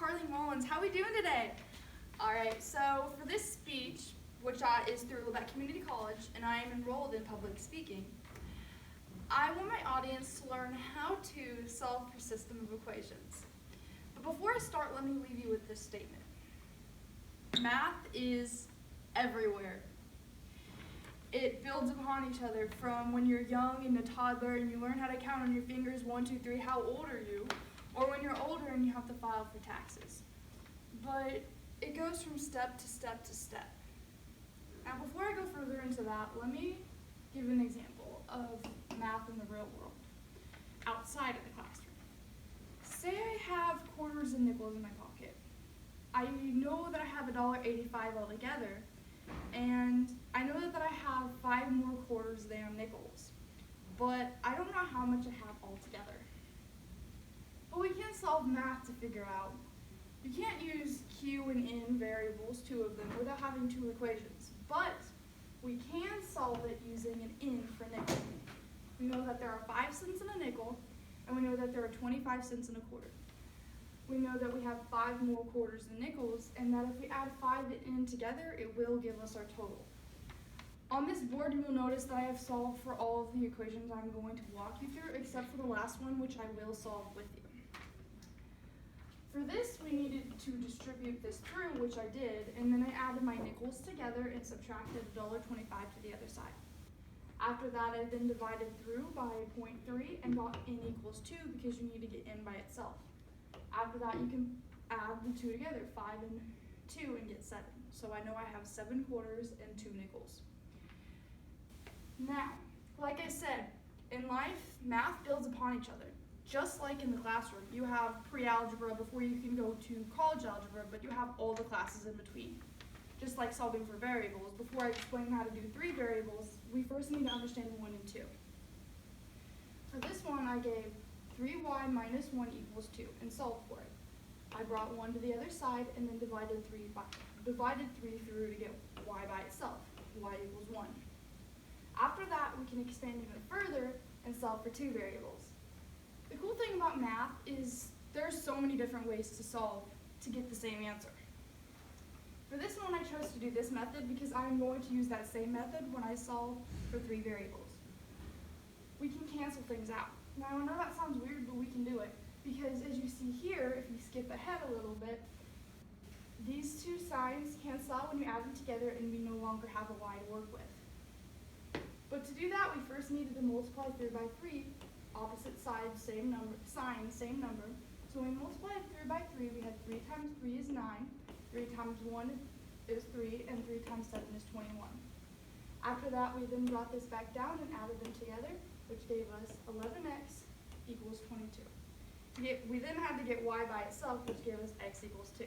Carly Mullins. How are we doing today? All right, so for this speech, which is through Lebec Community College, and I am enrolled in public speaking, I want my audience to learn how to solve for system of equations. But before I start, let me leave you with this statement. Math is everywhere. It builds upon each other from when you're young and a toddler and you learn how to count on your fingers, 1, 2, 3, how old are you? Or when you're older and you have to file for taxes. But it goes from step to step to step. Now before I go further into that, let me give an example of math in the real world, outside of the classroom. Say I have quarters and nickels in my pocket. I know that I have $1.85 altogether, and I know that I have 5 more quarters than nickels, but I don't know how much I have altogether. But we can solve math to figure out. You can't use Q and N variables, 2 of them, without having 2 equations, but we can solve it using an N for nickel. We know that there are 5 cents in a nickel, and we know that there are 25 cents in a quarter. We know that we have 5 more quarters than nickels, and that if we add 5 and N together, it will give us our total. On this board, you will notice that I have solved for all of the equations I'm going to walk you through, except for the last one, which I will solve with you. For this, we needed to distribute this through, which I did, and then I added my nickels together and subtracted $1.25 to the other side. After that, I then divided through by 0.3 and got N equals 2 because you need to get N by itself. After that, you can add the 2 together, 5 and 2, and get 7. So I know I have 7 quarters and 2 nickels. Now, like I said, in life, math builds upon each other. Just like in the classroom, you have pre-algebra before you can go to college algebra, but you have all the classes in between. Just like solving for variables, before I explain how to do 3 variables, we first need to understand 1 and 2. For this one, I gave 3y minus 1 equals 2 and solved for it. I brought 1 to the other side and then divided 3 through to get y by itself, y equals 1. After that, we can expand even further and solve for 2 variables. The cool thing about math is there's so many different ways to solve to get the same answer. For this one, I chose to do this method because I'm going to use that same method when I solve for 3 variables. We can cancel things out. Now, I know that sounds weird, but we can do it because as you see here, if you skip ahead a little bit, these 2 signs cancel out when you add them together and we no longer have a y to work with. But to do that, we first needed to multiply 3 by 3, opposite sides, same number, sign, same number. So when we multiplied 3 by 3, we had 3 times 3 is 9, 3 times 1 is 3, and 3 times 7 is 21. After that, we then brought this back down and added them together, which gave us 11x equals 22. We then had to get y by itself, which gave us x equals 2.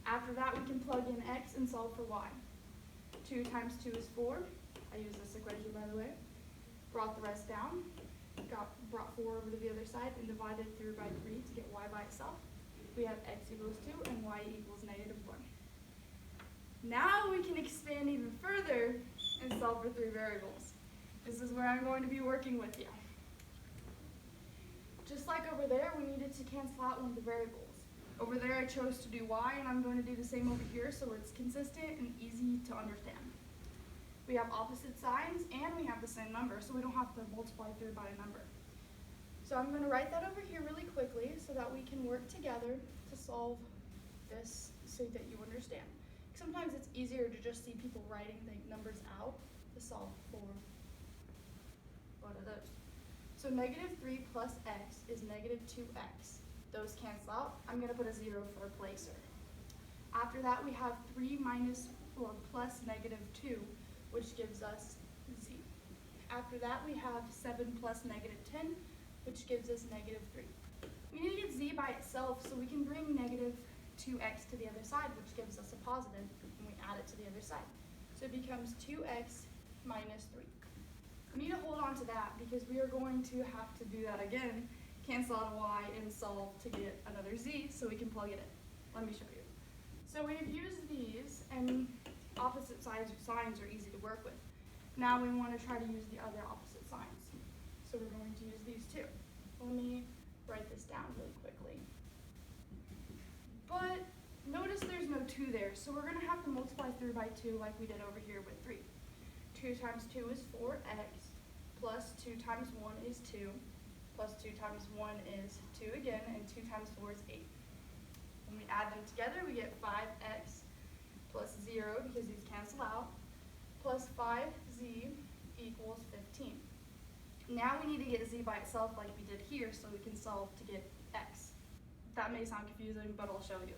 After that, we can plug in x and solve for y. 2 times 2 is 4. I used this equation, by the way. Brought the rest down, brought 4 over to the other side, and divided through by 3 to get y by itself. We have x equals 2 and y equals -1. Now we can expand even further and solve for 3 variables. This is where I'm going to be working with you. Just like over there, we needed to cancel out one of the variables. Over there, I chose to do y, and I'm going to do the same over here so it's consistent and easy to understand. We have opposite signs, and we have the same number, so we don't have to multiply through by a number. So I'm going to write that over here really quickly so that we can work together to solve this so that you understand. Sometimes it's easier to just see people writing the numbers out to solve for one of those. So -3 plus x is -2x. Those cancel out. I'm going to put a 0 for a placer. After that, we have 3 plus -2, which gives us z. After that, we have 7 plus -10, which gives us -3. We need to get z by itself, so we can bring -2x to the other side, which gives us a positive, and we add it to the other side. So it becomes 2x minus 3. We need to hold on to that because we are going to have to do that again, cancel out a y, and solve to get another z so we can plug it in. Let me show you. So we've used these, and opposite signs are easy to work with. Now we want to try to use the other opposite signs. So we're going to use these 2. Let me write this down really quickly. there. So we're going to have to multiply through by 2 like we did over here with 3. 2 times 2 is 4x, plus 2 times 1 is 2, plus 2 times 1 is 2 again, and 2 times 4 is 8. When we add them together, we get 5x plus 0, because these cancel out, plus 5z equals 15. Now we need to get z by itself like we did here, so we can solve to get x. That may sound confusing, but I'll show you.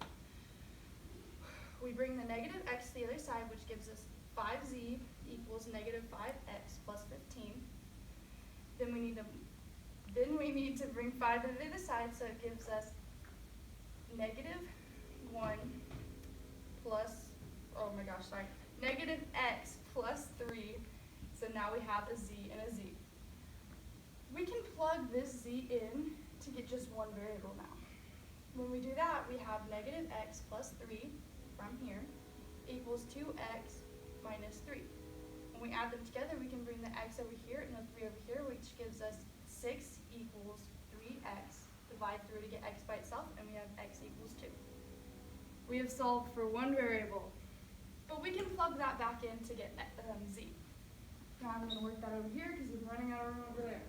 We bring the negative x to the other side, which gives us 5z equals negative 5x plus 15. Then we need to bring 5 to the other side, so it gives us negative 1 plus, negative x plus 3. So now we have a z and a z. We can plug this z in to get just one variable now. When we do that, we have negative x plus 3 from here equals 2x minus 3. When we add them together, we can bring the x over here and the 3 over here, which gives us 6 equals 3x. Divide through to get x by itself, and we have x equals 2. We have solved for one variable, but we can plug that back in to get z. Now I'm going to work that over here because we're running out of room over there.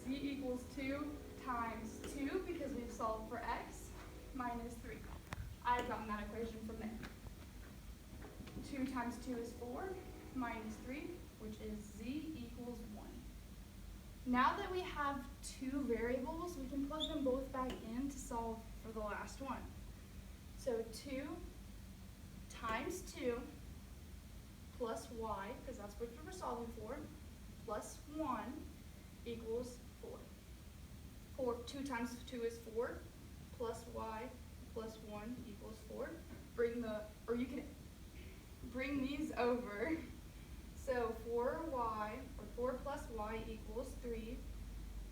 Z equals 2 times 2, because we've solved for x, minus 3. I've gotten that equation from there. 2 times 2 is 4, minus 3, which is z equals 1. Now that we have two variables, we can plug them both back in to solve for the last one. So 2 times 2 plus y, because that's what we're solving for, plus 1 equals 4. 2 times 2 is 4, plus y plus 1 equals 4. You can bring these over. So 4y, or 4 plus y equals 3,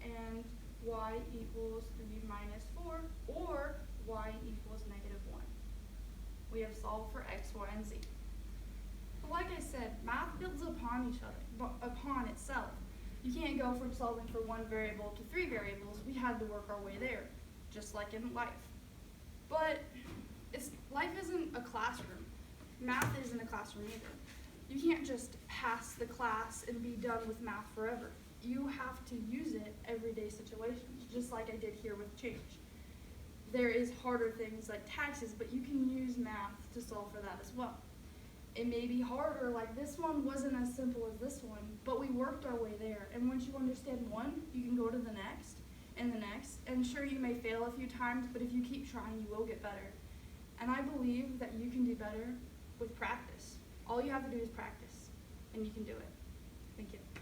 and y equals 3 minus 4, or y equals negative 1. We have solved for x, y, and z. But like I said, math builds upon itself. You can't go from solving for one variable to 3 variables. We had to work our way there, just like in life. But life isn't a classroom. Math isn't a classroom either. You can't just pass the class and be done with math forever. You have to use it everyday situations, just like I did here with change. There is harder things like taxes, but you can use math to solve for that as well. It may be harder, like this one wasn't as simple as this one, but we worked our way there. And once you understand one, you can go to the next, and sure, you may fail a few times, but if you keep trying, you will get better. And I believe that you can do better with practice. All you have to do is practice, and you can do it. Thank you.